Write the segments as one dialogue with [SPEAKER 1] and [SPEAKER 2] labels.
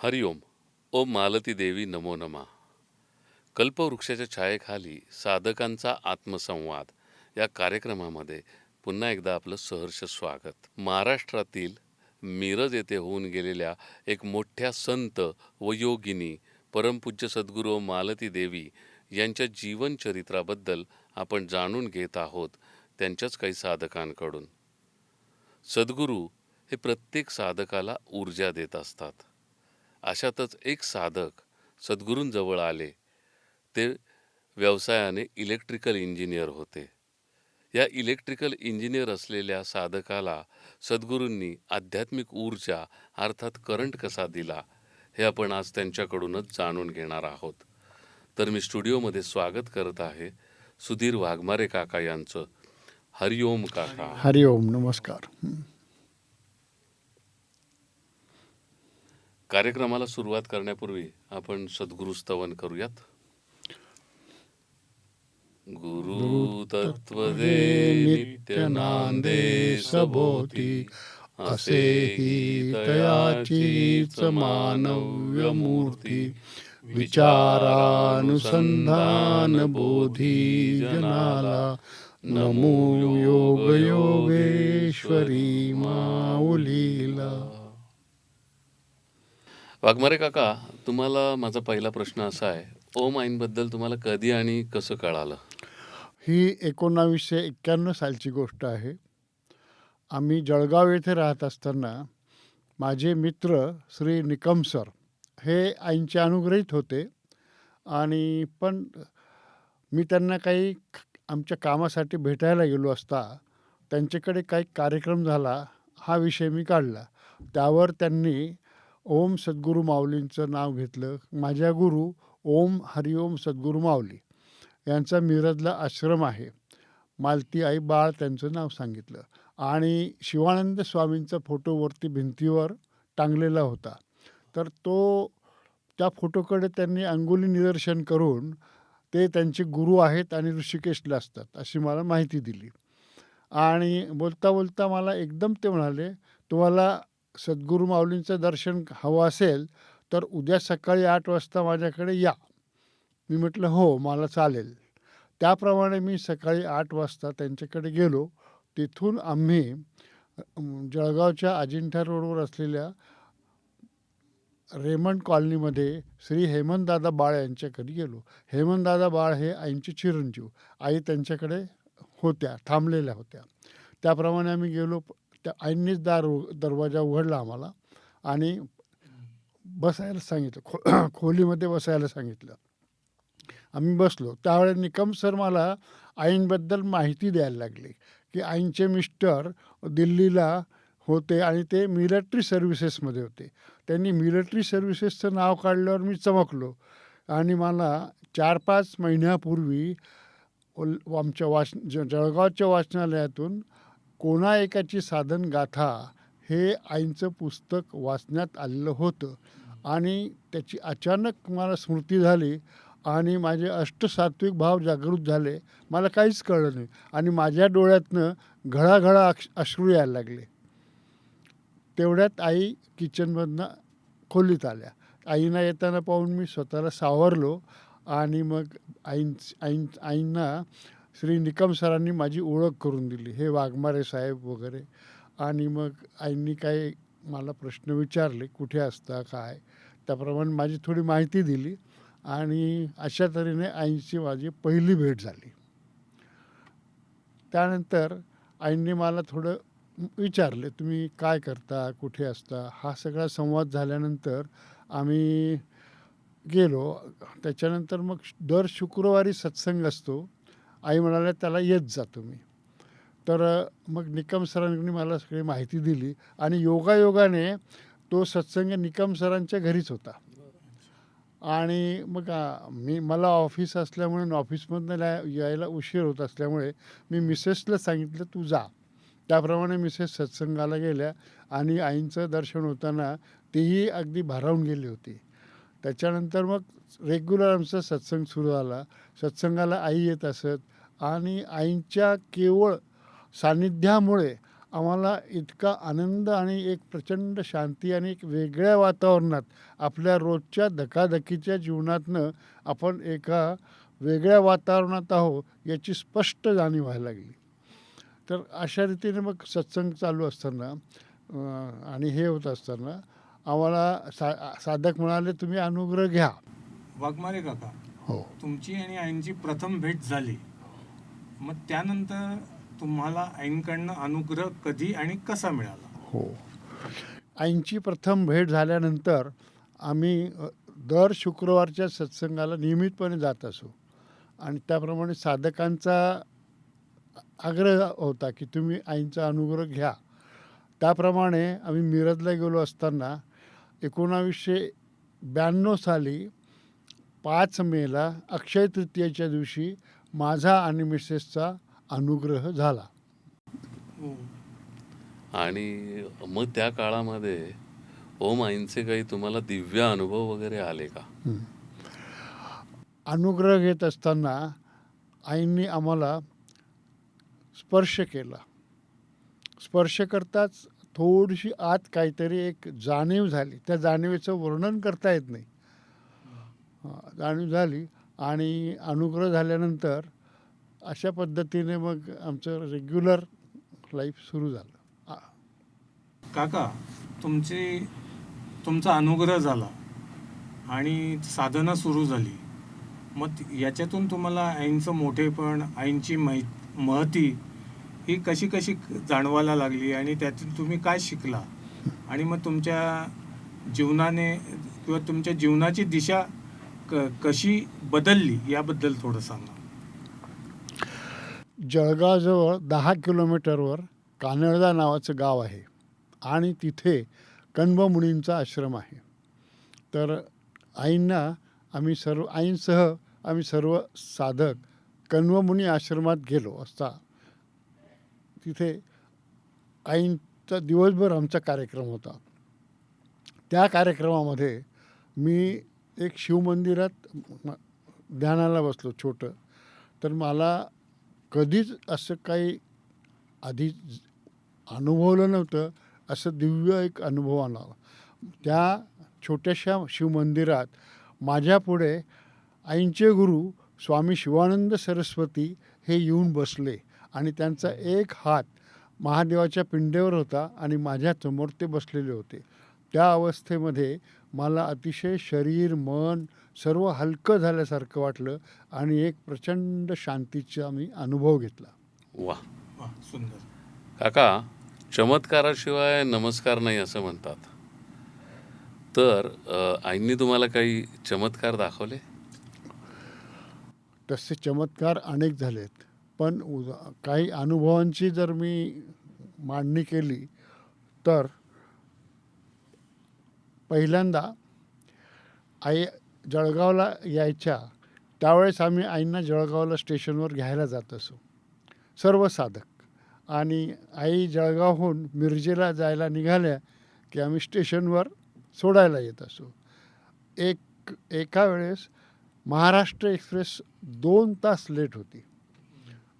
[SPEAKER 1] हरिओम. ओम मालती देवी नमो नमः. कल्पवृक्षाच्या छायेखाली साधकांचा आत्मसंवाद या कार्यक्रमामध्ये पुन्हा एकदा आपलं सहर्ष स्वागत. महाराष्ट्रातील मिरज येथे होऊन गेलेल्या एक मोठ्या संत व योगिनी परमपूज्य सद्गुरू मालती देवी यांच्या जीवनचरित्राबद्दल आपण जाणून घेत आहोत त्यांच्याच काही साधकांकडून. सद्गुरू हे प्रत्येक साधकाला ऊर्जा देत असतात. अशातच एक साधक सद्गुरूंजवळ आले. ते व्यवसायाने इलेक्ट्रिकल इंजिनियर होते. या इलेक्ट्रिकल इंजिनियर असलेल्या साधकाला सद्गुरूंनी आध्यात्मिक ऊर्जा अर्थात करंट कसा दिला हे आपण आज त्यांच्याकडूनच जाणून घेणार आहोत. तर मी स्टुडिओमध्ये स्वागत करत आहे सुधीर वाघमारे काका यांचं. हरिओम काका.
[SPEAKER 2] हरिओम. नमस्कार.
[SPEAKER 1] कार्यक्रमाला सुरुवात करण्यापूर्वी आपण सद्गुरु स्तवन करूयात. गुरु तत्वदे नित्य नांदे सभोवती, असेही तयाचीच मानव्य मूर्ती. विचारानुसंधान बोधी जनाला, नमो योग योगेश्वरी माऊलीला. वाघमारे काका, तुम्हाला माझा पहिला प्रश्न असा आहे, ओम आईंबद्दल तुम्हाला कधी आणि कसं कळालं?
[SPEAKER 2] ही 1991 सालची गोष्ट आहे. आम्ही जळगाव येथे राहत असताना माझे मित्र श्री निकम सर हे आईंचे अनुग्रहित होते आणि पण मी त्यांना काही आमच्या कामासाठी भेटायला गेलो असता त्यांच्याकडे काही कार्यक्रम झाला. हा विषय मी काढला. त्यावर त्यांनी ओम सद्गुरू माऊलींचं नाव घेतलं. माझ्या गुरु ओम हरिओम सद्गुरू माऊली यांचा मिरजला आश्रम आहे. मालती आई बाळ त्यांचं नाव सांगितलं आणि शिवानंद स्वामींचा फोटो वरती भिंतीवर टांगलेला होता. तर त्या फोटोकडे त्यांनी अंगुली निदर्शन करून ते त्यांचे गुरु आहेत आणि ऋषिकेशला असतात अशी मला माहिती दिली. आणि बोलता बोलता मला एकदम ते म्हणाले, तुम्हाला सद्गुरू माऊलींचं दर्शन हवं असेल तर उद्या सकाळी 8 वाजता माझ्याकडे या. मी म्हटलं हो, मला चालेल. त्याप्रमाणे मी सकाळी 8 वाजता त्यांच्याकडे गेलो. तिथून आम्ही जळगावच्या अजिंठा रोडवर असलेल्या रेमंड कॉलनीमध्ये श्री हेमंतदादा बाळ यांच्याकडे गेलो. हेमंतदादा बाळ हे आईंचे चिरंजीव. आई त्यांच्याकडे होत्या, थांबलेल्या होत्या. त्याप्रमाणे आम्ही गेलो. त्या आईंनीच दरवाजा उघडला आम्हाला आणि बसायला सांगितलं. खोलीमध्ये बसायला सांगितलं. आम्ही बसलो. त्यावेळेस निकम सर मला आईंबद्दल माहिती द्यायला लागले की आईंचे मिस्टर दिल्लीला होते आणि ते मिलिटरी सर्व्हिसेसमध्ये होते. त्यांनी मिलिटरी सर्व्हिसेसचं नाव काढल्यावर मी चमकलो आणि मला 4-5 महिन्यापूर्वी आमच्या जळगावच्या वाचनालयातून कोणा एकाची साधन गाथा हे आईंचं पुस्तक वाचण्यात आलेलं होतं आणि त्याची अचानक मला स्मृती झाली आणि माझे अष्टसात्विक भाव जागृत झाले. मला काहीच कळलं नाही आणि माझ्या डोळ्यातनं घळाघळा अश्रू यायला लागले. तेवढ्यात आई किचनमधनं खोलीत आल्या. आईंना येताना पाहून मी स्वतःला सावरलो आणि मग आईंना श्री निकम सरांनी माझी ओळख करून दिली, हे वाघमारे साहेब वगैरे. आणि मग आईंनी काही मला प्रश्न विचारले, कुठे असता काय, त्याप्रमाणे माझी थोडी माहिती दिली आणि अशा तऱ्हेने आईंची माझी पहिली भेट झाली. त्यानंतर आईंनी मला थोडं विचारले, तुम्ही काय करता, कुठे असता. हा सगळा संवाद झाल्यानंतर आम्ही गेलो. त्याच्यानंतर मग दर शुक्रवारी सत्संग असतो. आई म्हणाल्या त्याला येत जा तुम्ही. तर मग निकम सरांनी मला सगळी माहिती दिली आणि योगायोगाने तो सत्संग निकम सरांच्या घरीच होता. आणि मग मला ऑफिस असल्यामुळे ऑफिसमधनं यायला उशीर होत असल्यामुळे मी मिसेसला सांगितलं तू जा. त्याप्रमाणे मिसेस सत्संगाला गेल्या आणि आईंचं दर्शन होताना तीही अगदी भारावून गेली होती. त्याच्यानंतर मग रेग्युलर आमचा सत्संग सुरू झाला. सत्संगाला आई येत असत आणि आईंच्या केवळ सान्निध्यामुळे आम्हाला इतका आनंद आणि एक प्रचंड शांती आणि एक वेगळ्या वातावरणात आपल्या रोजच्या धकाधकीच्या जीवनातनं आपण एका वेगळ्या वातावरणात आहो याची स्पष्ट जाणीव व्हायला लागली. तर अशा रीतीने मग सत्संग चालू असताना आणि हे होत असताना आम्हाला साधक म्हणाले, तुम्ही अनुग्रह घ्या.
[SPEAKER 3] वाघमारे काका,
[SPEAKER 2] हो.
[SPEAKER 3] तुमची आणि आईंची प्रथम भेट झाली, मग त्यानंतर तुम्हाला आईंकडनं अनुग्रह कधी आणि कसा मिळाला?
[SPEAKER 2] हो. आईंची प्रथम भेट झाल्यानंतर आम्ही दर शुक्रवारच्या सत्संगाला नियमितपणे जात असू आणि त्याप्रमाणे साधकांचा आग्रह होता की तुम्ही आईंचा अनुग्रह घ्या. त्याप्रमाणे आम्ही मिरजला गेलो असताना 1992 साली 5 मेला अक्षय तृतीयेच्या दिवशी माझा आणि मिसेसचा अनुग्रह झाला.
[SPEAKER 3] हो.
[SPEAKER 1] आणि मग त्या काळामध्ये ओम आईंचे काही तुम्हाला दिव्य अनुभव वगैरे आले का?
[SPEAKER 2] अनुग्रह घेत असताना आईंनी आम्हाला स्पर्श केला. स्पर्श करताच थोडीशी आत काहीतरी एक जाणीव झाली. त्या जाणीवेचं वर्णन करता येत नाही. जाणीव झाली आणि अनुग्रह झाल्यानंतर अशा पद्धतीने मग आमचं रेग्युलर लाईफ सुरू झालं.
[SPEAKER 3] काका, तुमचा अनुग्रह झाला आणि साधना सुरू झाली, मग याच्यातून तुम्हाला आईंचं मोठेपण, आईंची महती ही कशी कशी जाणवायला लागली आणि त्यातून तुम्ही काय शिकला आणि मग तुमच्या जीवनाने किंवा तुमच्या जीवनाची दिशा कशी बदलली याबद्दल थोडं सांगा.
[SPEAKER 2] जळगावजवळ 10 किलोमीटरवर कानडदा नावाचं गाव आहे आणि तिथे कण्व मुनींचा आश्रम आहे. तर आईंसह आम्ही सर्व साधक कण्व मुनी आश्रमात गेलो असता तिथे आईंचा दिवसभर आमचा कार्यक्रम होता. त्या कार्यक्रमामध्ये मी एक शिवमंदिरात ध्यानाला बसलो छोटं. तर मला कधीच असं काही आधी अनुभवलं नव्हतं, असं दिव्य एक अनुभव आला. त्या छोट्याशा शिवमंदिरात माझ्यापुढे आईंचे गुरु स्वामी शिवानंद सरस्वती हे येऊन बसले आणि त्यांचा एक हात महादेवाच्या पिंडेवर होता आणि माझ्यासमोर ते बसलेले होते. त्या अवस्थेमध्ये मला अतिशय शरीर मन सर्व हलकं झाल्यासारखं वाटलं आणि एक प्रचंड शांतीचा मी अनुभव घेतला.
[SPEAKER 1] वा,
[SPEAKER 3] वा, सुंदर.
[SPEAKER 1] काका, चमत्काराशिवाय नमस्कार नाही असं म्हणतात. तर आईंनी तुम्हाला काही चमत्कार दाखवले?
[SPEAKER 2] तसे चमत्कार अनेक झालेत, पण काही अनुभवांची जर मी मांडणी केली तर पहिल्यांदा आई जळगावला यायच्या त्यावेळेस आम्ही आईंना जळगावला स्टेशनवर घ्यायला जात असू सर्व साधक. आणि आई जळगावहून मिरजेला जायला निघाल्या की आम्ही स्टेशनवर सोडायला येत असू. एका वेळेस महाराष्ट्र एक्सप्रेस 2 तास लेट होती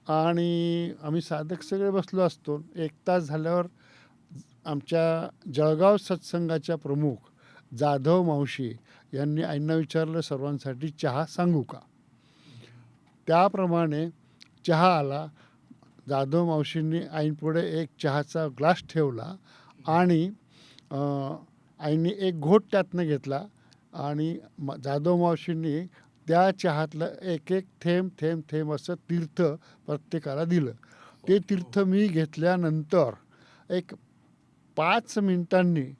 [SPEAKER 2] आणि आम्ही साधक सगळे बसलो असतो. 1 तास झाल्यावर आमच्या जळगाव सत्संगाच्या प्रमुख जाधव मावशी यांनी आईंना विचारलं, सर्वांसाठी चहा सांगू का? त्याप्रमाणे चहा आला. जाधव मावशींनी आईंपुढे एक चहाचा ग्लास ठेवला आणि आईंनी एक घोट त्यातनं घेतला आणि जाधव मावशींनी त्या चहातलं एक एक थेंब थेंब थेंब असं तीर्थ प्रत्येकाला दिलं. ते तीर्थ मी घेतल्यानंतर एक 5 मिनिटांनी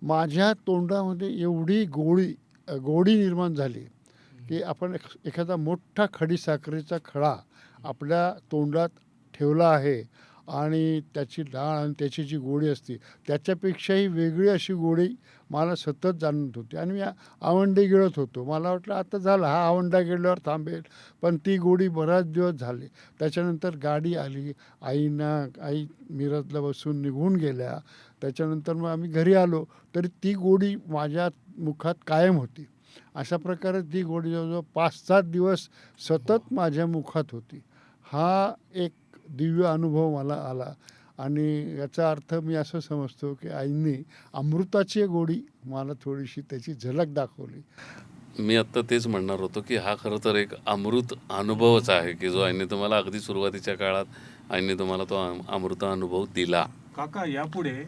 [SPEAKER 2] माझ्या तोंडामध्ये एवढी गोडी निर्माण झाली की आपण एखादा मोठा खडीसाखरेचा खडा आपल्या तोंडात ठेवला आहे आणि त्याची डाळ आणि त्याची जी गोडी असते त्याच्यापेक्षाही वेगळी अशी गोडी मला सतत जाणवत होती. आणि मी आवंडे गिळत होतो. मला वाटलं आता झालं, हा आवंडा गिळल्यावर थांबेल, पण ती गोडी बराच दिवस झाले. त्याच्यानंतर गाडी आली. आई मिरजला बसून निघून गेल्या. त्याच्यानंतर मग आम्ही घरी आलो तरी ती गोडी माझ्या मुखात कायम होती. अशा प्रकारे ती गोडी जवळजवळ 5-7 दिवस सतत माझ्या मुखात होती. हा एक दिव्य अनुभव मला आला आणि याचा अर्थ मी असं समजतो की आईंनी अमृताची गोडी मला थोडीशी त्याची झलक दाखवली.
[SPEAKER 1] मी आत्ता तेच म्हणणार होतो, की हा खरं तर एक अमृत अनुभवच आहे, की जो आईने तुम्हाला अगदी सुरुवातीच्या काळात आईने तुम्हाला तो अमृत अनुभव दिला.
[SPEAKER 3] काका यापुढे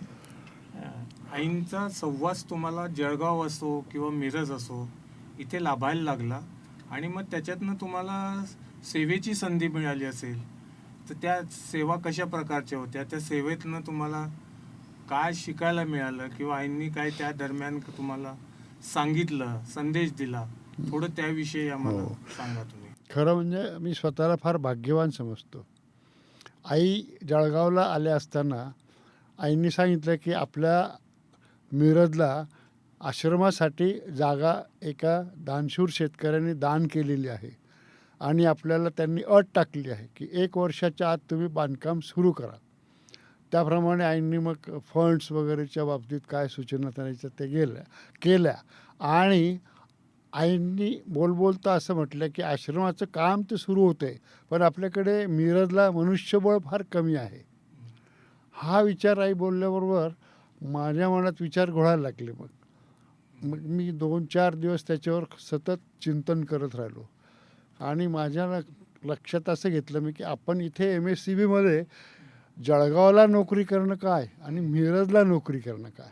[SPEAKER 3] आईंचा सहवास तुम्हाला जळगाव असो किंवा मिरज असो इथे लाभायला लागला आणि मग त्याच्यातनं तुम्हाला सेवेची संधी मिळाली असेल, तर त्या सेवा कशा प्रकारच्या होत्या, त्या सेवेतनं तुम्हाला काय शिकायला मिळालं किंवा आईंनी काय त्या दरम्यान तुम्हाला सांगितलं, संदेश दिला, थोडं त्याविषयी आम्हाला
[SPEAKER 2] हो.
[SPEAKER 3] सांगा तुम्ही.
[SPEAKER 2] खरं म्हणजे मी स्वतःला फार भाग्यवान समजतो. आई जळगावला आल्या असताना आईंनी सांगितलं की आपल्या मिरजला आश्रमासाठी जागा एका दानशूर शेतकऱ्यांनी दान केलेली आहे आणि आपल्याला त्यांनी अट टाकली आहे की 1 वर्षाच्या आत तुम्ही बांधकाम सुरू करा. त्याप्रमाणे आईंनी मग फंड्स वगैरेच्या बाबतीत काय सूचना करायच्या ते केल्या आणि आईंनी बोलता असं म्हटलं की आश्रमाचं काम तर सुरू होतं आहे, पण आपल्याकडे मिरजला मनुष्यबळ फार कमी आहे. हा विचार आई बोलल्याबरोबर माझ्या मनात विचार घोळायला लागले. मग मी 2-4 दिवस त्याच्यावर सतत चिंतन करत राहिलो आणि माझ्या लक्षात असं घेतलं मी की आपण इथे MSCBमध्ये जळगावला नोकरी करणं काय आणि मिरजला नोकरी करणं काय,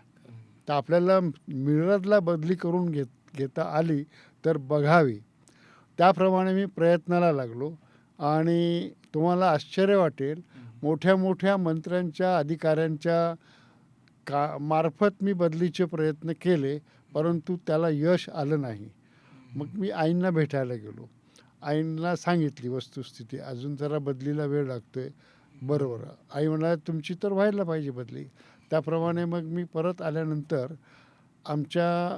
[SPEAKER 2] तर आपल्याला मिरजला बदली करून घेता आली तर बघावी. त्याप्रमाणे मी प्रयत्नाला लागलो आणि तुम्हाला आश्चर्य वाटेल, मोठ्या मोठ्या मंत्र्यांच्या अधिकाऱ्यांच्या मार्फत मी बदलीचे प्रयत्न केले, परंतु त्याला यश आलं नाही. मग मी आईंना भेटायला गेलो. आईंना सांगितली वस्तुस्थिती, अजून जरा बदलीला वेळ लागतोय. बरोबर. आई म्हणाल्या तुमची तर व्हायला पाहिजे बदली. त्याप्रमाणे मग मी परत आल्यानंतर आमच्या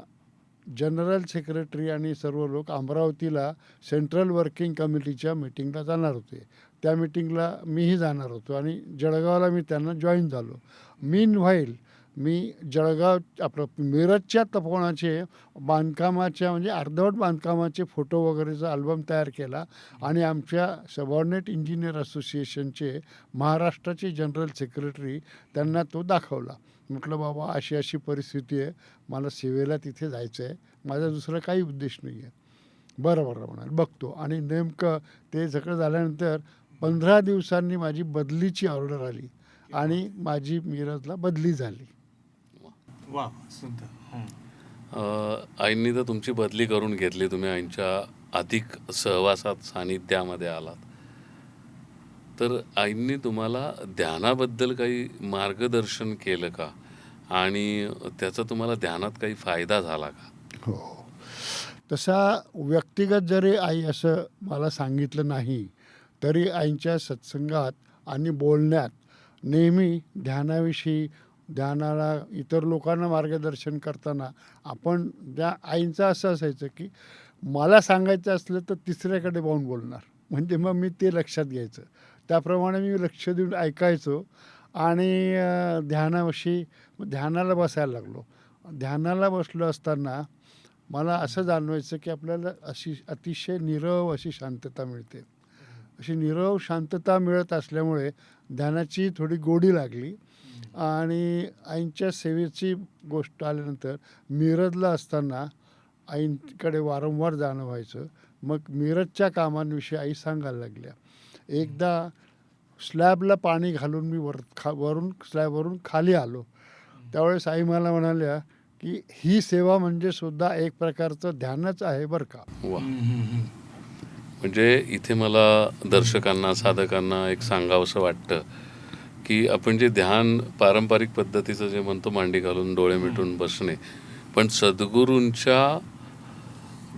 [SPEAKER 2] जनरल सेक्रेटरी आणि सर्व लोक अमरावतीला सेंट्रल वर्किंग कमिटीच्या मीटिंगला जाणार होते. त्या मीटिंगला मीही जाणार होतो आणि जळगावला मी त्यांना जॉईन झालो. मीनव्हाईल मी जळगाव आपलं मिरजच्या तपोवनाचे बांधकामाच्या म्हणजे अर्धवट बांधकामाचे फोटो वगैरेचा अल्बम तयार केला आणि आमच्या सबऑर्डिनेट इंजिनियर असोसिएशनचे महाराष्ट्राचे जनरल सेक्रेटरी त्यांना तो दाखवला. म्हटलं बाबा अशी अशी परिस्थिती आहे, मला सेवेला तिथे जायचं आहे, माझा दुसरा काही उद्देश नाही आहे. बरं बरं म्हणाल बघतो. आणि नेमकं ते सगळं झाल्यानंतर 15 दिवसांनी माझी बदलीची ऑर्डर आली आणि माझी मिरजला बदली झाली.
[SPEAKER 3] वा सुंदर.
[SPEAKER 1] आईंनी तर तुमची बदली करून घेतली, तुम्ही आईंच्या अधिक सहवासात सानिध्यामध्ये आलात. तर आईंनी तुम्हाला ध्यानाबद्दल काही मार्गदर्शन केलं का आणि त्याचा तुम्हाला ध्यानात काही फायदा झाला का?
[SPEAKER 2] हो. तसा व्यक्तिगत जरी आई असं मला सांगितलं नाही, तरी आईंच्या सत्संगात आणि बोलण्यात नेहमी ध्यानाविषयी, ध्यानाला इतर लोकांना मार्गदर्शन करताना आपण त्या आईंचं असं असायचं की मला सांगायचं असलं तर तिसऱ्याकडे पाहून बोलणार, म्हणजे मग मी ते लक्षात घ्यायचं. त्याप्रमाणे मी लक्ष देऊन ऐकायचो आणि ध्यानाला बसायला लागलो. ध्यानाला बसलो असताना मला असं जाणवायचं की आपल्याला अशी अतिशय नीरव अशी शांतता मिळते. अशी नीरव शांतता मिळत असल्यामुळे ध्यानाची थोडी गोडी लागली. आणि आईंच्या सेवेची गोष्ट आल्यानंतर मिरजला असताना आईंकडे वारंवार जाणं व्हायचं. मग मिरजच्या कामांविषयी आई सांगायला लागल्या. एकदा स्लॅबला पाणी घालून मी वरून स्लॅबवरून खाली आलो. त्यावेळेस आई मला म्हणाल्या की ही सेवा म्हणजे सुद्धा एक प्रकारचं ध्यानच आहे बरं का.
[SPEAKER 1] वा. म्हणजे इथे मला दर्शकांना, साधकांना एक सांगावंसं वाटतं की आपण जे ध्यान पारंपरिक पद्धतीचं जे म्हणतो, मांडी घालून डोळे मिटून बसणे, पण सद्गुरूंच्या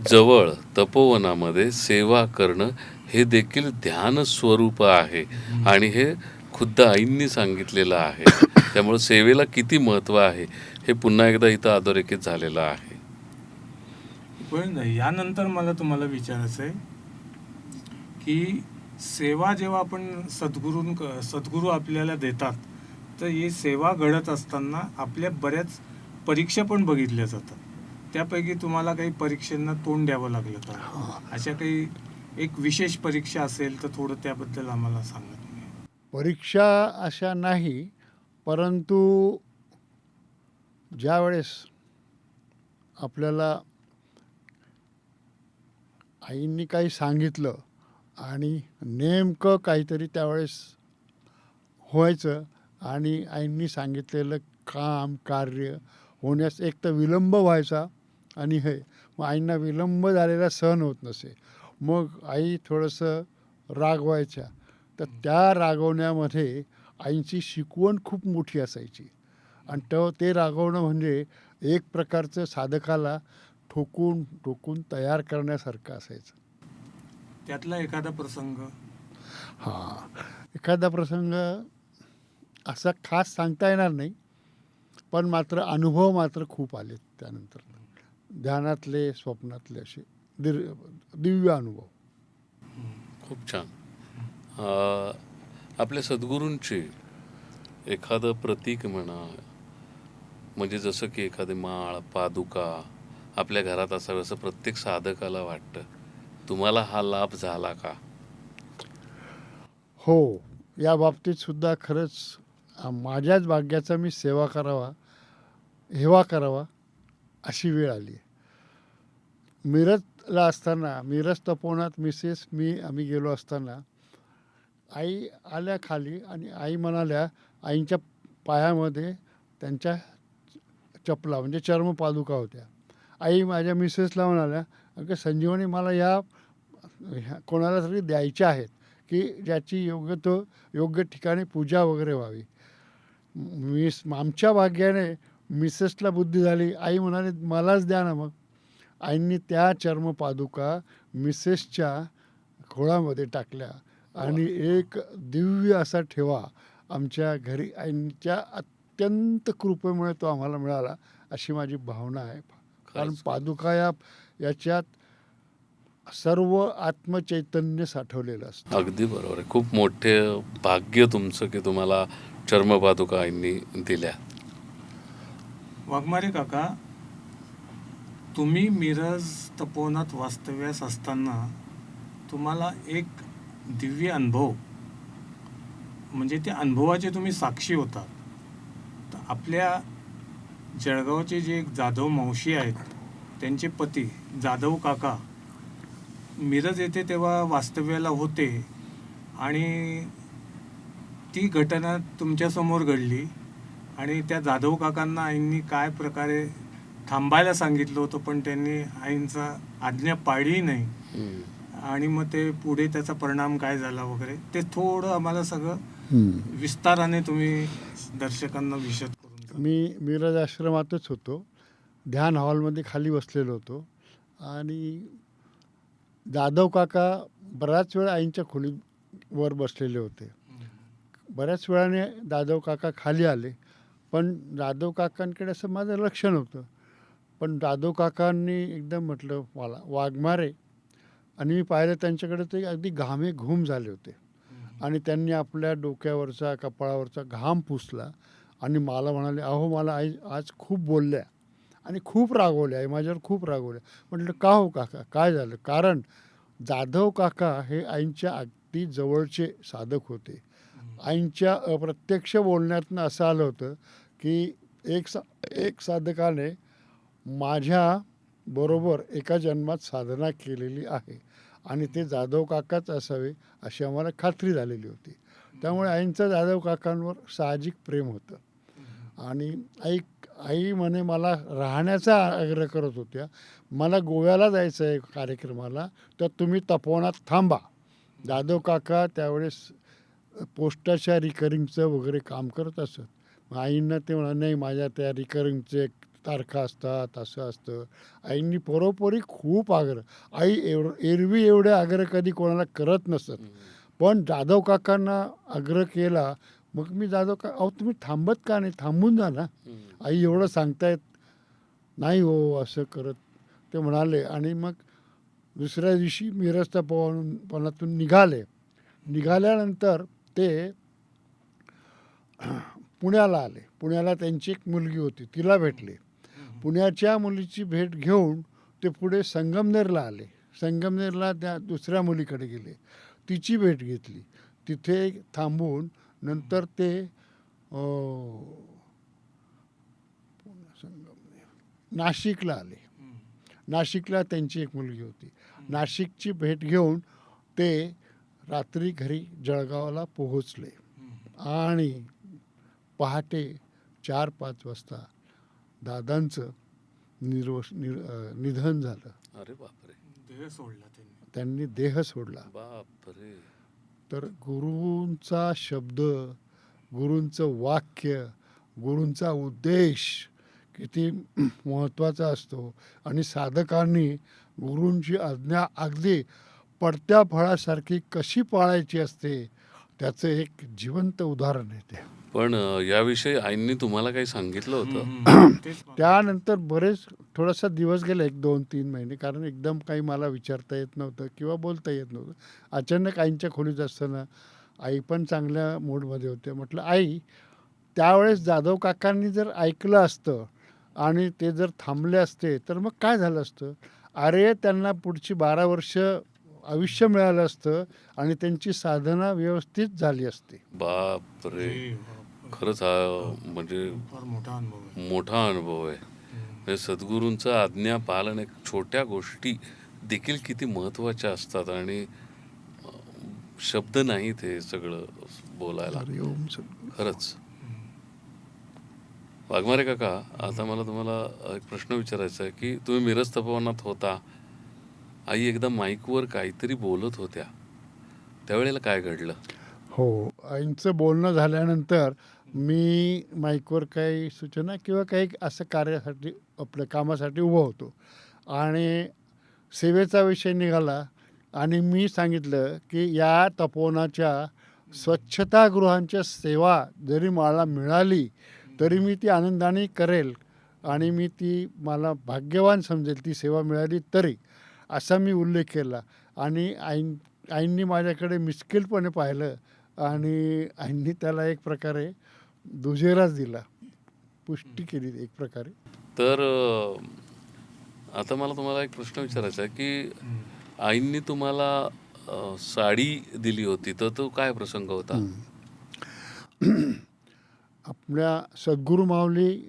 [SPEAKER 1] जवळ तपोवनामध्ये सेवा करणं हे देखील ध्यान स्वरूप आहे आणि हे खुद्द आईंनी सांगितलेलं आहे. त्यामुळे सेवेला किती महत्त्व आहे हे पुन्हा एकदा इथं अधोरेखित झालेलं आहे.
[SPEAKER 3] पण यानंतर मला तुम्हाला विचारायचं आहे की सेवा जेव्हा आपण सद्गुरू आपल्याला देतात, तर ही सेवा घडत असताना आपल्या बऱ्याच परीक्षा पण बघितल्या जातात. त्यापैकी तुम्हाला काही परीक्षांना तोंड द्यावं लागलं का? अशा काही एक विशेष परीक्षा असेल तर थोडं त्याबद्दल आम्हाला सांगा तुम्ही.
[SPEAKER 2] परीक्षा अशा नाही, परंतु ज्यावेळेस आपल्याला आईंनी काही सांगितलं आणि नेमकं काहीतरी त्यावेळेस व्हायचं आणि आईंनी सांगितलेलं काम कार्य होण्यास एक तर विलंब व्हायचा आणि मग आईंना विलंब झालेला सहन होत नसे, मग आई थोडंसं रागवायच्या. तर त्या रागवण्यामध्ये आईंची शिकवण खूप मोठी असायची आणि ते रागवणं म्हणजे एक प्रकारचं साधकाला ठोकून ठोकून तयार करण्यासारखं असायचं.
[SPEAKER 3] त्यातला एखादा प्रसंग?
[SPEAKER 2] हां, एखादा प्रसंग असा खास सांगता येणार नाही, पण मात्र अनुभव मात्र खूप आलेत त्यानंतर. ध्यानातले, स्वप्नातले असे दिव्य अनुभव.
[SPEAKER 1] खूप छान. आपल्या सद्गुरूंचे एखादं प्रतीक म्हणा, म्हणजे जसं की एखादी माळ, पादुका आपल्या घरात असावं असं प्रत्येक साधकाला वाटतं. तुम्हाला हा लाभ झाला का?
[SPEAKER 2] हो, या बाबतीत सुद्धा खरंच माझ्याच भाग्याचा मी हेवा करावा अशी वेळ आली आहे. मिरजला असताना, मिरज तपोवनात आम्ही गेलो असताना आई आल्या खाली आणि आई म्हणाल्या, आईंच्या पायामध्ये त्यांच्या चपला म्हणजे चर्मपादुका होत्या. आई माझ्या मिसेसला म्हणाल्या, अगं संजीवनी, मला कोणाला तरी द्यायच्या आहेत की ज्याची योग्य ठिकाणी पूजा वगैरे व्हावी. आमच्या भाग्याने मिसेसला बुद्धी झाली. आई म्हणाली, मलाच द्या ना. मग आईंनी त्या चर्मपादुका मिसेसच्या खोळामध्ये टाकल्या आणि एक दिव्य असा ठेवा आमच्या घरी आईंच्या अत्यंत कृपेमुळे तो आम्हाला मिळाला, अशी माझी भावना आहे. कारण पादुका याच्यात सर्व आत्मचैतन्य साठवलेलं असतं.
[SPEAKER 1] अगदी बरोबर आहे. खूप मोठे भाग्य तुमचं की तुम्हाला चर्मपादुका आईंनी दिल्या.
[SPEAKER 3] वाघमारे काका, तुम्ही मिरज तपोवनात वास्तव्यास असताना तुम्हाला एक दिव्य अनुभव, म्हणजे त्या अनुभवाचे तुम्ही साक्षी होता. तर आपल्या जळगावचे जे एक जाधव मावशी आहेत, त्यांचे पती जाधव काका मिरज येथे तेव्हा वास्तव्याला होते आणि ती घटना तुमच्यासमोर घडली आणि त्या जाधव काकांना आईंनी काय प्रकारे थांबायला सांगितलं होतं, पण त्यांनी आईंचा आज्ञा पाळली नाही आणि मग ते पुढे त्याचा परिणाम काय झाला वगैरे ते थोडं आम्हाला सगळं विस्ताराने तुम्ही दर्शकांना विशद करून सांगा.
[SPEAKER 2] मी मिरज आश्रमातच होतो, ध्यान हॉलमध्ये खाली बसलेलो होतो आणि जाधव काका बराच वेळ आईंच्या खोलीवर बसलेले होते. बऱ्याच वेळाने जाधव काका खाली आले, पण जाधव काकांकडे असं माझं लक्ष नव्हतं. पण जाधव काकांनी एकदम म्हटलं मला, वाघमारे, आणि मी पाहिलं त्यांच्याकडे ते अगदी घाम झाले होते आणि त्यांनी आपल्या डोक्यावरचा कपाळावरचा घाम पुसला आणि मला म्हणाले, अहो मला आई आज खूप बोलल्या आणि खूप रागवल्या, आई माझ्यावर खूप रागवल्या. म्हटलं, का हो काका, काय झालं? कारण जाधव काका हे आईंच्या अगदी जवळचे साधक होते. आईंच्या अप्रत्यक्ष बोलण्यातनं असं आलं होतं की एक साधकाने माझ्या बरोबर एका जन्मात साधना केलेली आहे आणि ते जाधव काकाच असावे अशी आम्हाला खात्री झालेली होती. त्यामुळे आईंचं जाधव काकांवर साहजिक प्रेम होतं आणि आई म्हणे मला राहण्याचा आग्रह करत होत्या. मला गोव्याला जायचं आहे कार्यक्रमाला, तर तुम्ही तपोवनात थांबा. जाधव काका त्यावेळेस पोस्टाच्या रिकरिंगचं वगैरे काम करत असत. मग आईंना ते म्हणा, नाही माझ्या त्या रिकरिंगचे तारखा असतात, असं असतं. आईंनी परोपरी खूप आग्रह, एरवी एवढे आग्रह कधी कोणाला करत नसत, पण जाधव काकांना आग्रह केला. मग मी जाधव का, अहो तुम्ही थांबत का नाही, थांबून जा ना, आई एवढं सांगतायत. नाही हो, असं करत ते म्हणाले आणि मग दुसऱ्या दिवशी मिरज तपोवनातून निघाल्यानंतर ते पुण्याला आले. पुण्याला त्यांची एक मुलगी होती, तिला भेटले. पुण्याच्या मुलीची भेट घेऊन ते पुढे संगमनेरला आले. संगमनेरला त्या दुसऱ्या मुलीकडे गेले, तिची भेट घेतली. तिथे थांबून नंतर ते नाशिकला आले. नाशिकला त्यांची एक मुलगी होती. नाशिकची भेट घेऊन ते रात्री घरी जळगावला पोहोचले आणि पहाटे 4-5 वाजता दादांचं निधन झालं.
[SPEAKER 1] अरे बापरे.
[SPEAKER 3] देह सोडला त्यांनी.
[SPEAKER 2] त्यांनी देह सोडला.
[SPEAKER 1] बापरे.
[SPEAKER 2] तर गुरूंचा शब्द, गुरूंचं वाक्य, गुरूंचा उद्देश किती महत्त्वाचा असतो आणि साधकांनी गुरूंची आज्ञा अगदी पडत्या फळासारखी कशी पाळायची असते त्याचं एक जिवंत उदाहरण आहे ते.
[SPEAKER 1] पण याविषयी आईंनी तुम्हाला काही सांगितलं होतं?
[SPEAKER 3] तेच
[SPEAKER 2] त्यानंतर बरेच थोडासा दिवस गेले, 1-2-3 महिने, कारण एकदम काही मला विचारता येत नव्हतं किंवा बोलता येत नव्हतं. अचानक आईंच्या खोलीत असताना आई पण चांगल्या मूडमध्ये होते. म्हटलं, आई, त्यावेळेस जाधव काकांनी जर ऐकलं असतं आणि ते जर थांबले असते तर मग काय झालं असतं? अरे, त्यांना पुढची 12 वर्ष आयुष्य मिळालं असतं आणि त्यांची साधना व्यवस्थित झाली असती.
[SPEAKER 1] बापरे. खरंच हा म्हणजे
[SPEAKER 3] फार मोठा अनुभव आहे.
[SPEAKER 1] मोठा अनुभव आहे. म्हणजे सद्गुरूंचं आज्ञा पालन, एक छोट्या गोष्टी देखील किती महत्त्वाच्या असतात आणि शब्द नाही ते सगळं बोलायला.
[SPEAKER 2] हरिओम सद्गुरू.
[SPEAKER 1] खरंच. वाघमारे काका, आता मला तुम्हाला एक प्रश्न विचारायचा आहे की तुम्ही मिरज तपोवनात होता, आई एकदम माईकवर काहीतरी बोलत होत्या, त्यावेळेला काय घडलं?
[SPEAKER 2] हो, आईंचं बोलणं झाल्यानंतर मी माईकवर काही सूचना किंवा काही असं कार्यासाठी, आपल्या कामासाठी उभं होतो आणि सेवेचा विषय निघाला आणि मी सांगितलं की या तपोवनाच्या स्वच्छतागृहांच्या सेवा जरी मला मिळाली तरी मी ती आनंदाने करेल आणि मी ती, मला भाग्यवान समजेल ती सेवा मिळाली तरी, असा मी उल्लेख केला. आणि आईंनी माझ्याकडे मिश्किलपणे पाहिलं आणि आईंनी त्याला एक प्रकारे दुजेराच दिला, पुष्टी केली एक प्रकारे.
[SPEAKER 1] तर आता मला तुम्हाला एक प्रश्न विचारायचा आहे की आईंनी तुम्हाला साडी दिली होती, तर तो काय प्रसंग होता?
[SPEAKER 2] आपल्या सद्गुरू माऊली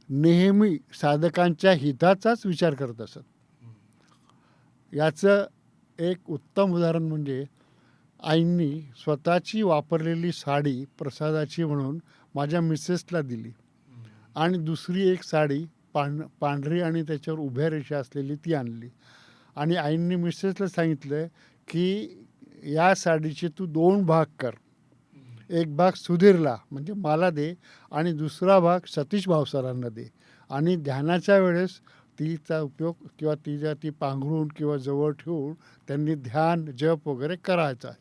[SPEAKER 2] नेहमी साधकांच्या हिताचाच विचार करत असत. याचं एक उत्तम उदाहरण म्हणजे आईंनी स्वतःची वापरलेली साडी प्रसादाची म्हणून माझ्या मिसेसला दिली आणि दुसरी एक साडी पांढरी आणि त्याच्यावर उभ्या रेषा असलेली ती आणली आणि आईंनी मिसेसला सांगितलं की या साडीचे तू 2 भाग कर. एक भाग सुधीरला म्हणजे मला दे आणि दुसरा भाग सतीश भावसारांना दे आणि ध्यानाच्या वेळेस तिचा उपयोग किंवा ती पांघरून किंवा जवळ ठेवून त्यांनी ध्यान जप वगैरे करायचा आहे,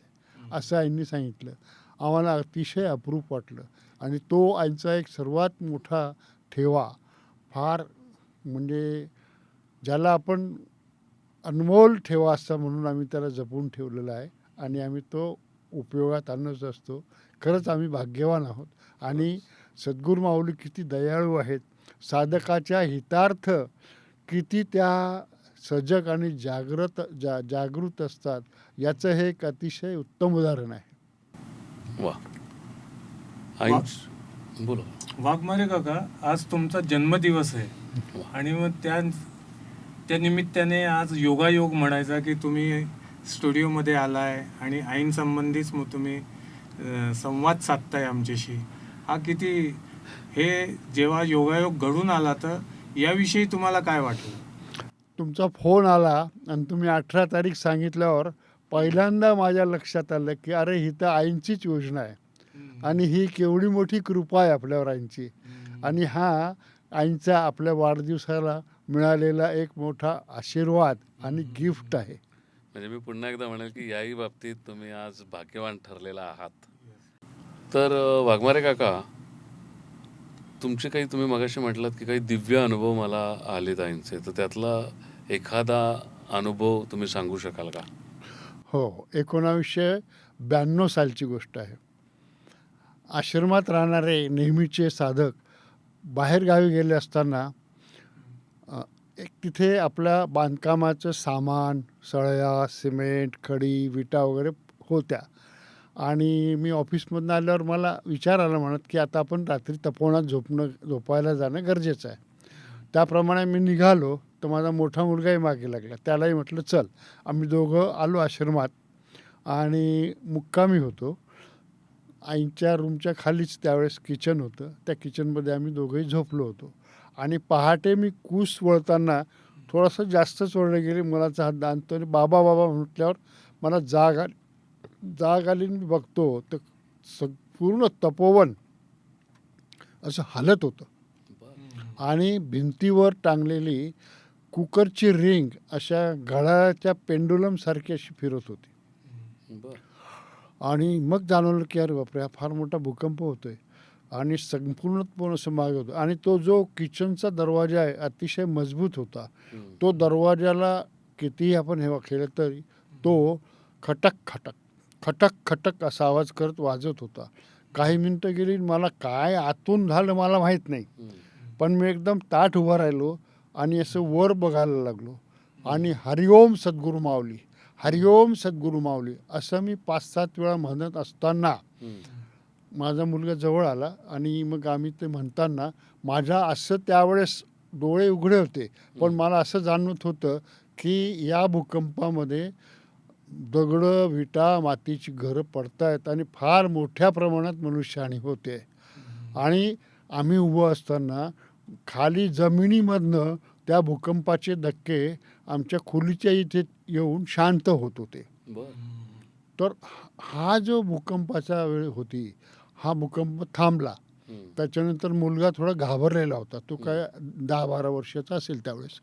[SPEAKER 2] असं आईंनी सांगितलं. आम्हाला अतिशय अप्रूप वाटलं आणि तो आईंचा एक सर्वात मोठा ठेवा, फार म्हणजे ज्याला आपण अनमोल ठेवा असता म्हणून आम्ही त्याला जपून ठेवलेला आहे आणि आम्ही तो उपयोगात आणत असतो. खरंच आम्ही भाग्यवान आहोत आणि सद्गुरू माऊली किती दयाळू आहेत, साधकाच्या हितार्थ किती त्या सजग आणि जागृत असतात, याचं हे एक अतिशय उत्तम उदाहरण आहे.
[SPEAKER 1] वा. आई बोला.
[SPEAKER 3] वाघमारे काका, आज तुमचा जन्मदिवस आहे आणि मग त्या निमित्ताने आज योगायोग म्हणायचा की तुम्ही स्टुडिओमध्ये आलाय आणि आईंसंबंधीच मग तुम्ही संवाद साधताय आमच्याशी. हा किती, हे जेव्हा योगायोग घडून आला तर याविषयी तुम्हाला काय वाटलं?
[SPEAKER 2] तुमचा फोन आला आणि तुम्ही 18 तारीख सांगितल्यावर पहिल्यांदा माझ्या लक्षात आलं की अरे, ही तर आईंचीच योजना आहे आणि ही केवढी मोठी कृपा आहे आपल्यावर आईंची आणि हा आईंचा आपल्या वाढदिवसाला मिळालेला एक मोठा आशीर्वाद आणि गिफ्ट आहे.
[SPEAKER 1] म्हणजे मी पुन्हा एकदा म्हणेल की याही बाबतीत तुम्ही आज भाग्यवान ठरलेला आहात. तर वाघमारे काका, तुमचे काही, तुम्ही मगाशी म्हटलात की काही दिव्य अनुभव मला आलेत आईंचे, तर त्यातला एखादा अनुभव तुम्ही सांगू शकाल का?
[SPEAKER 2] हो, 1992 सालची गोष्ट आहे. आश्रमात राहणारे नेहमीचे साधक बाहेरगावी गेले असताना एक तिथे आपल्या बांधकामाचं सामान, सळया, सिमेंट, खडी, विटा वगैरे होत्या आणि मी ऑफिसमधून आल्यावर मला विचार आला म्हणत की आता आपण रात्री तपोवनात झोपायला जाणं गरजेचं आहे. त्याप्रमाणे मी निघालो तर माझा मोठा मुलगाही मागे लागला. त्यालाही म्हटलं चल. आम्ही दोघं आलो आश्रमात आणि मुक्कामी होतो. आईच्या रूमच्या खालीच त्यावेळेस किचन होतं. त्या किचनमध्ये आम्ही दोघंही झोपलो होतो आणि पहाटे मी कूस वळताना थोडंसं जास्तच वळलं गेले. मुलाचा हात दाबतो आणि बाबा बाबा म्हटल्यावर मला जाग आली आणि मी बघतो तर पूर्ण तपोवन असं हालत होतं आणि भिंतीवर टांगलेली कुकरची रिंग अशा घड्याळाच्या पेंडुलमसारखी अशी फिरत होती. आणि मग जाणवलं की अरे बापरे, हा फार मोठा भूकंप होतोय आणि संपूर्णपणे असं मागे होतं. आणि तो जो किचनचा दरवाजा आहे अतिशय मजबूत होता. तो दरवाजाला कितीही आपण हे केलं तरी तो खटक खटक खटक खटक असा आवाज करत वाजत होता. काही मिनटं गेली, मला काय आतून झालं मला माहीत नाही, पण मी एकदम ताठ उभा राहिलो आणि असं वर बघायला लागलो आणि हरिओम सद्गुरू माऊली, हरिओम सद्गुरू माऊली असं मी 5-7 वेळा म्हणत असताना माझा मुलगा जवळ आला आणि मग आम्ही ते म्हणताना माझ्या असं त्यावेळेस डोळे उघडे होते, पण मला असं जाणवत होतं की या भूकंपामध्ये दगडं विटा मातीची घरं पडतायत आणि फार मोठ्या प्रमाणात मनुष्यहानी होते. आणि आम्ही उभं असताना खाली जमिनीमधनं त्या भूकंपाचे धक्के आमच्या खोलीच्या इथे येऊन शांत होत होते. तर हा जो भूकंपाचा वेळ होती, हा भूकंप थांबला. त्याच्यानंतर मुलगा थोडा घाबरलेला होता. तो काय 10-12 वर्षाचा असेल त्यावेळेस.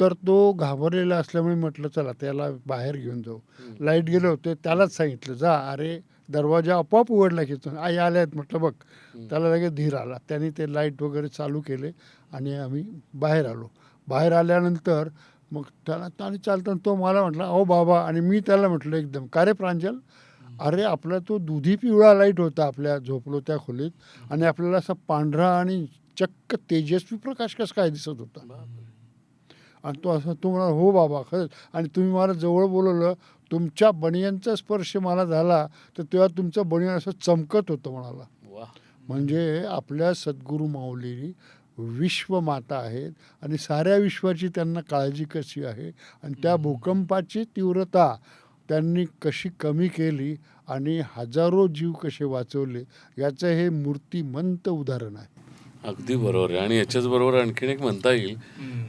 [SPEAKER 2] तर तो घाबरलेला असल्यामुळे म्हटलं चला त्याला बाहेर घेऊन जाऊ. लाईट गेले होते, त्यालाच सांगितलं जा, अरे दरवाजा आपोआप उघडला की आई आल्या आहेत म्हटलं बघ. त्याला लगेच धीर आला. त्याने ते लाईट वगैरे चालू केले आणि आम्ही बाहेर आलो. बाहेर आल्यानंतर मग त्याला आणि चालताना तो मला म्हटला अहो बाबा, आणि मी त्याला म्हटलं एकदम का रे प्रांजल, अरे आपला तो दुधी पिवळा लाईट होता आपल्या झोपलो त्या खोलीत आणि आपल्याला असा पांढरा आणि चक्क तेजस्वी प्रकाश कसं काय दिसत होता. आणि तो असं तो म्हणाला हो बाबा खरंच, आणि तुम्ही मला जवळ बोलवलं, तुमच्या बनियांचा स्पर्श मला झाला तर तेव्हा तुमचं बनियन असं चमकत होतं म्हणाला. म्हणजे आपल्या सद्गुरू माऊली विश्वमाता आहेत आणि साऱ्या विश्वाची त्यांना काळजी कशी आहे आणि त्या भूकंपाची तीव्रता त्यांनी कशी कमी केली आणि हजारो जीव कसे वाचवले याचं हे मूर्तिमंत उदाहरण आहे.
[SPEAKER 1] अगदी बरोबर आहे. आणि याच्याच बरोबर आणखीन एक म्हणता येईल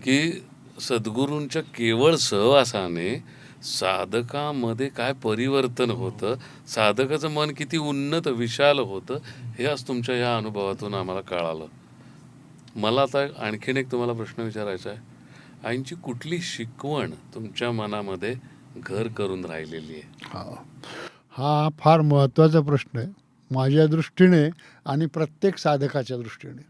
[SPEAKER 1] की सद्गुरूंच्या केवळ सहवासाने साधकामध्ये काय परिवर्तन होतं, साधकाचं मन किती उन्नत विशाल होतं, हे आज तुमच्या या अनुभवातून आम्हाला कळालं. मला आता आणखीन एक तुम्हाला प्रश्न विचारायचा आहे. आईंची कुठली शिकवण तुमच्या मनामध्ये घर करून राहिलेली आहे?
[SPEAKER 2] हा फार महत्त्वाचा प्रश्न आहे माझ्या दृष्टीने आणि प्रत्येक साधकाच्या दृष्टीने.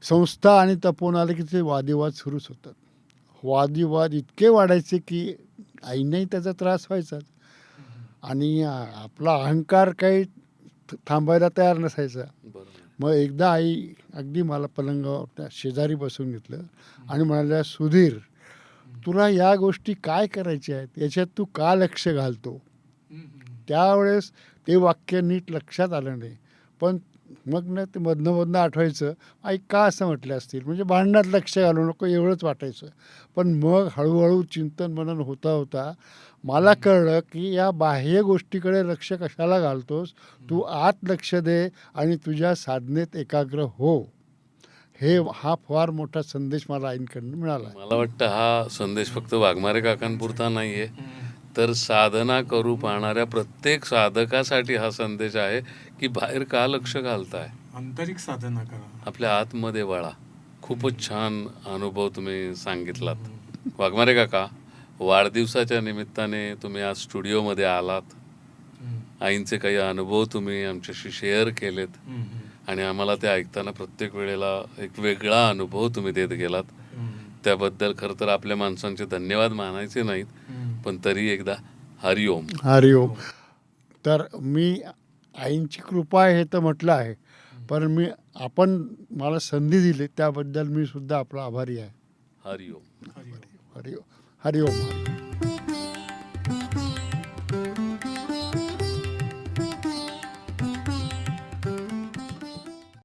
[SPEAKER 2] संस्था आणि तपोवन आले की ते वादिवाद सुरूच होतात. वादिवाद इतके वाढायचे की आईंनाही त्याचा त्रास व्हायचाच आणि आपला अहंकार काही थांबायला तयार नसायचा. मग एकदा आई अगदी मला पलंगावर त्या शेजारी बसून घेतलं आणि म्हणाल्या सुधीर, तुला या गोष्टी काय करायच्या आहेत, याच्यात तू का लक्ष घालतो. त्यावेळेस ते वाक्य नीट लक्षात आलं नाही, पण मग ना ते मधनं आठवायचं आई का असं म्हटलं असतील, म्हणजे भांडणात लक्ष घालू नको एवढंच वाटायचं. पण मग हळूहळू चिंतन मनन होता होता मला कळलं की या बाह्य गोष्टीकडे लक्ष कशाला घालतोस, तू आत लक्ष दे आणि तुझ्या साधनेत एकाग्र हो. हा फार मोठा संदेश मला आईंकडून मिळाला.
[SPEAKER 1] मला वाटतं हा संदेश फक्त वाघमारे काकांपुरता नाही आहे, तर साधना करू पाहणाऱ्या प्रत्येक साधकासाठी हा संदेश आहे की बाहेर का लक्ष घालताय,
[SPEAKER 3] आंतरिक साधना करा,
[SPEAKER 1] आपल्या आतमध्ये वळा. खूपच छान अनुभव तुम्ही सांगितलात. वाघमारे काका, वाढदिवसाच्या निमित्ताने तुम्ही आज स्टुडिओमध्ये आलात. आईंचे काही अनुभव तुम्ही आमच्याशी शेअर केलेत आणि आम्हाला ते ऐकताना प्रत्येक वेळेला एक वेगळा अनुभव तुम्ही देत गेलात. त्याबद्दल खरं तर आपल्या माणसांचे धन्यवाद मानायचे नाहीत, पण तरी एकदा हरिओम.
[SPEAKER 2] हरिओम. तर मी आईंची कृपा आहे हे तर म्हटलं आहे, पण आपण मला संधी दिली त्याबद्दल मी सुद्धा आपला आभारी आहे.
[SPEAKER 1] हरिओम.
[SPEAKER 2] हरिओम. हरिओम.